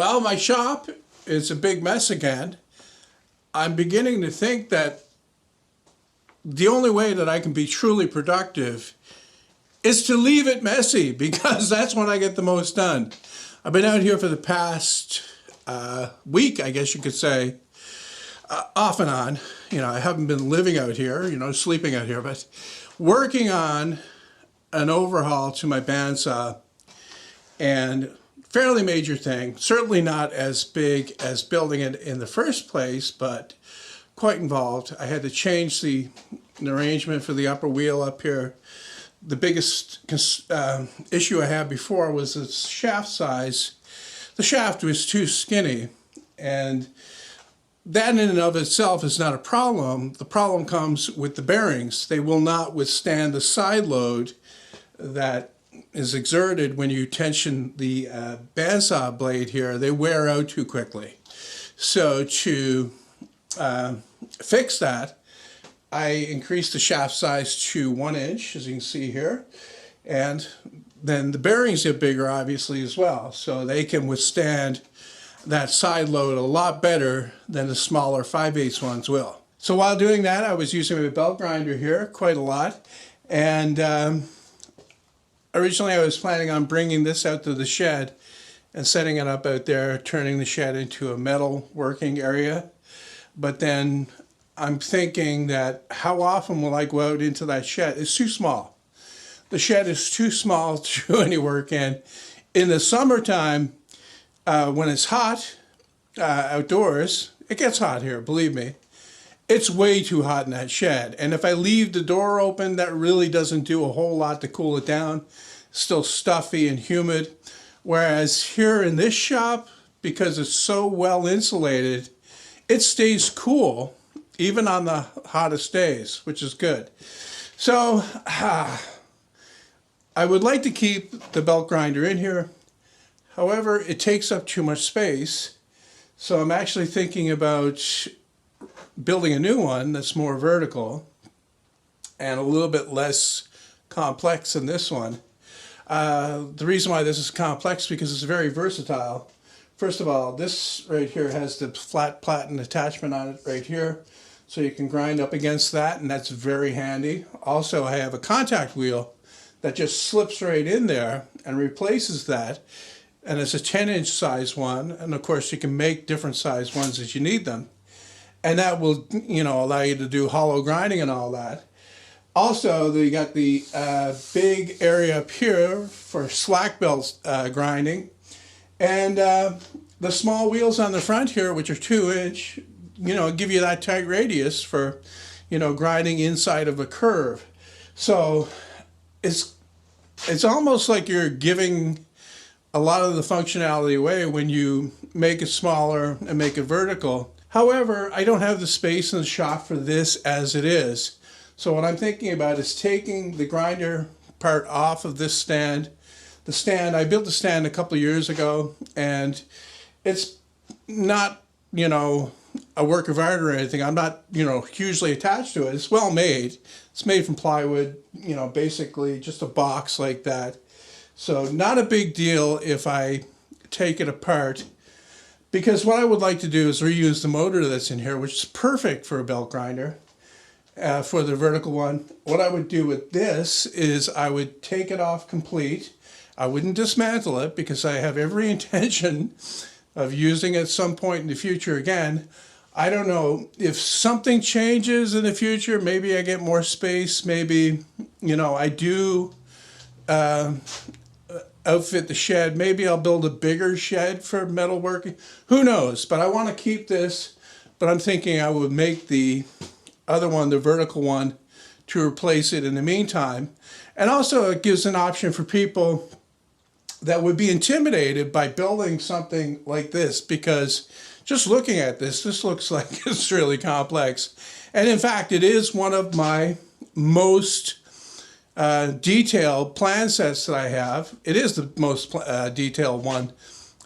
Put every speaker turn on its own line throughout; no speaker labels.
Well, my shop is a big mess again. I'm beginning to think that the only way that I can be truly productive is to leave it messy because that's when I get the most done. I've been out here for the past week, I guess you could say, off and on. I haven't been living out here, sleeping out here, but working on an overhaul to my bandsaw, and fairly major thing, certainly not as big as building it in the first place, but quite involved. I had to change the arrangement for the upper wheel up here. The biggest issue I had before was the shaft size. The shaft was too skinny, and that in and of itself is not a problem. The problem comes with the bearings. They will not withstand the side load that is exerted when you tension the bandsaw blade here. They wear out too quickly. So to fix that, I increased the shaft size to 1 inch, as you can see here, and then the bearings get bigger obviously as well, so they can withstand that side load a lot better than the smaller 5/8 ones will. So while doing that, I was using my belt grinder here quite a lot, and originally I was planning on bringing this out to the shed and setting it up out there, turning the shed into a metal working area. But then I'm thinking that how often will I go out into that shed? It's too small. The shed is too small to do any work in. In the summertime, when it's hot outdoors, it gets hot here, believe me. It's way too hot in that shed. And if I leave the door open, that really doesn't do a whole lot to cool it down. It's still stuffy and humid. Whereas here in this shop, because it's so well insulated, it stays cool even on the hottest days, which is good. So I would like to keep the belt grinder in here. However, it takes up too much space. So I'm actually thinking about building a new one that's more vertical and a little bit less complex than this one. The reason why this is complex is because it's very versatile. First of all, this right here has the flat platen attachment on it right here, so you can grind up against that, and that's very handy. Also, I have a contact wheel that just slips right in there and replaces that, and it's a 10-inch size one, and of course you can make different size ones as you need them, and that will allow you to do hollow grinding and all that. Also, you got the big area up here for slack belt grinding, and the small wheels on the front here, which are 2-inch, give you that tight radius for grinding inside of a curve. So it's almost like you're giving a lot of the functionality away when you make it smaller and make it vertical. However, I don't have the space in the shop for this as it is. So what I'm thinking about is taking the grinder part off of this stand. The stand, I built the stand a couple of years ago, and it's not, a work of art or anything. I'm not, hugely attached to it. It's well made. It's made from plywood, basically just a box like that. So not a big deal if I take it apart, because what I would like to do is reuse the motor that's in here, which is perfect for a belt grinder, for the vertical one. What I would do with this is I would take it off complete. I wouldn't dismantle it because I have every intention of using it at some point in the future again. I don't know if something changes in the future. Maybe I get more space. Maybe, I do outfit the shed. Maybe I'll build a bigger shed for metalworking. Who knows? But I want to keep this. But I'm thinking I would make the other one, the vertical one, to replace it in the meantime. And also it gives an option for people that would be intimidated by building something like this, because just looking at this looks like it's really complex. And in fact, it is one of my most detailed plan sets that I have. It is the most detailed one.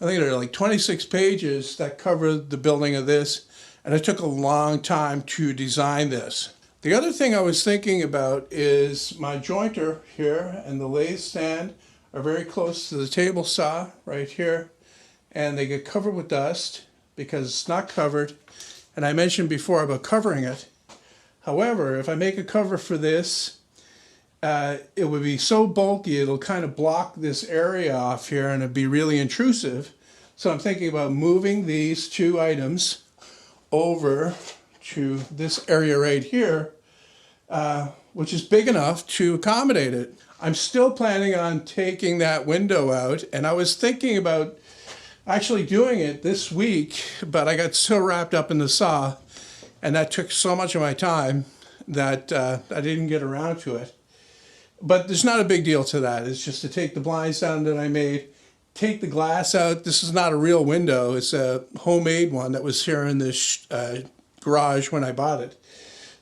I think there are like 26 pages that cover the building of this, and it took a long time to design this. The other thing I was thinking about is my jointer here and the lathe stand are very close to the table saw right here, and they get covered with dust because it's not covered. And I mentioned before about covering it. However, if I make a cover for this, it would be so bulky it'll kind of block this area off here and it'd be really intrusive. So I'm thinking about moving these two items over to this area right here, which is big enough to accommodate it. I'm still planning on taking that window out, and I was thinking about actually doing it this week, but I got so wrapped up in the saw, and that took so much of my time that I didn't get around to it. But there's not a big deal to that. It's just to take the blinds down that I made, take the glass out. This is not a real window. It's a homemade one that was here in this garage when I bought it.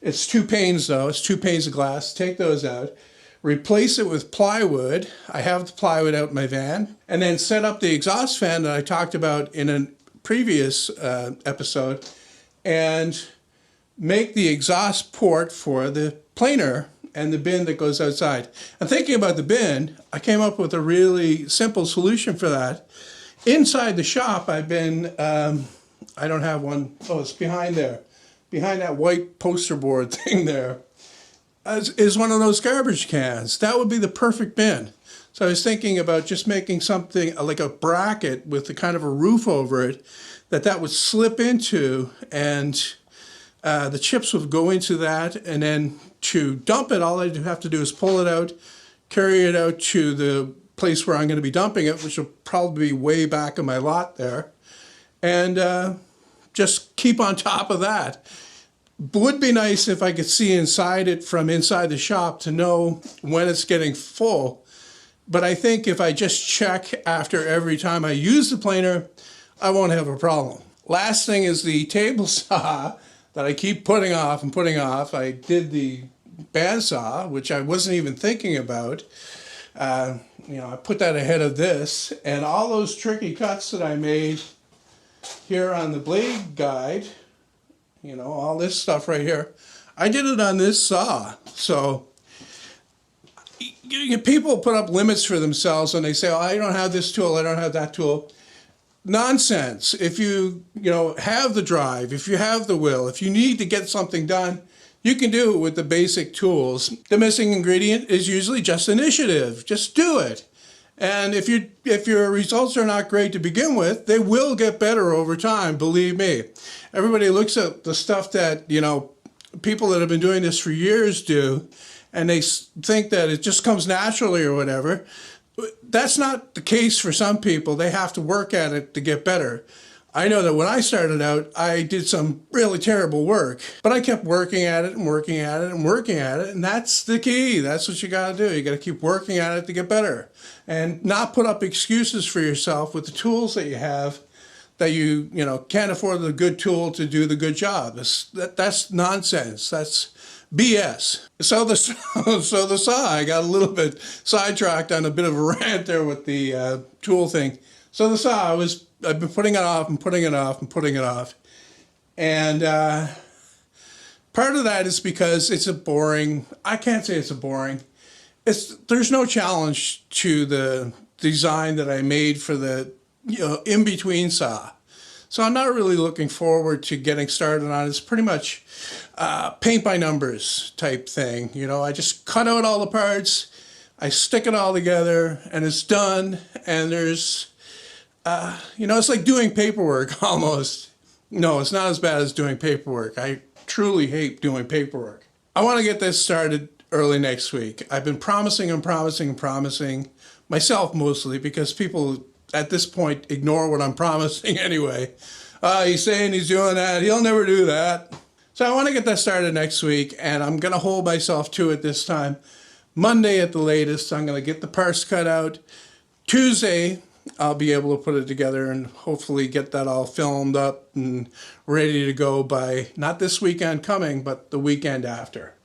It's 2 panes though. It's 2 panes of glass. Take those out. Replace it with plywood. I have the plywood out in my van. And then set up the exhaust fan that I talked about in a previous episode and make the exhaust port for the planer and the bin that goes outside. And thinking about the bin, I came up with a really simple solution for that. Inside the shop, I've been, I don't have one. Oh, it's behind there. Behind that white poster board thing there is one of those garbage cans. That would be the perfect bin. So I was thinking about just making something like a bracket with a kind of a roof over it that would slip into, and the chips would go into that, and then to dump it, all I have to do is pull it out, carry it out to the place where I'm going to be dumping it, which will probably be way back in my lot there, and just keep on top of that. Would be nice if I could see inside it from inside the shop to know when it's getting full. But I think if I just check after every time I use the planer, I won't have a problem. Last thing is the table saw that I keep putting off and putting off. I did the bandsaw, which I wasn't even thinking about. I put that ahead of this, and all those tricky cuts that I made here on the blade guide, all this stuff right here, I did it on this saw. So people put up limits for themselves and they say, oh, I don't have this tool, I don't have that tool. Nonsense. If you have the drive, if you have the will, if you need to get something done, you can do it with the basic tools. The missing ingredient is usually just initiative. Just do it. And if your results are not great to begin with, they will get better over time, believe me. Everybody looks at the stuff that, people that have been doing this for years do, and they think that it just comes naturally or whatever. That's not the case for some people. They have to work at it to get better. I know that when I started out, I did some really terrible work, but I kept working at it and working at it and working at it, and that's the key. That's what you got to do. You got to keep working at it to get better, and not put up excuses for yourself with the tools that you have that you can't afford the good tool to do the good job. That's nonsense. That's BS. So the saw, I got a little bit sidetracked on a bit of a rant there with the tool thing. So the saw, I've been putting it off and putting it off and putting it off. And part of that is because it's I can't say it's there's no challenge to the design that I made for the in-between saw. So I'm not really looking forward to getting started on it. It's pretty much paint by numbers type thing. I just cut out all the parts, I stick it all together, and it's done. And there's, it's like doing paperwork almost. No, it's not as bad as doing paperwork. I truly hate doing paperwork. I want to get this started early next week. I've been promising and promising and promising, myself mostly, because people at this point ignore what I'm promising anyway. He's saying he's doing that. He'll never do that. So I want to get that started next week, and I'm going to hold myself to it this time. Monday at the latest, I'm going to get the parts cut out. Tuesday, I'll be able to put it together and hopefully get that all filmed up and ready to go by not this weekend coming, but the weekend after.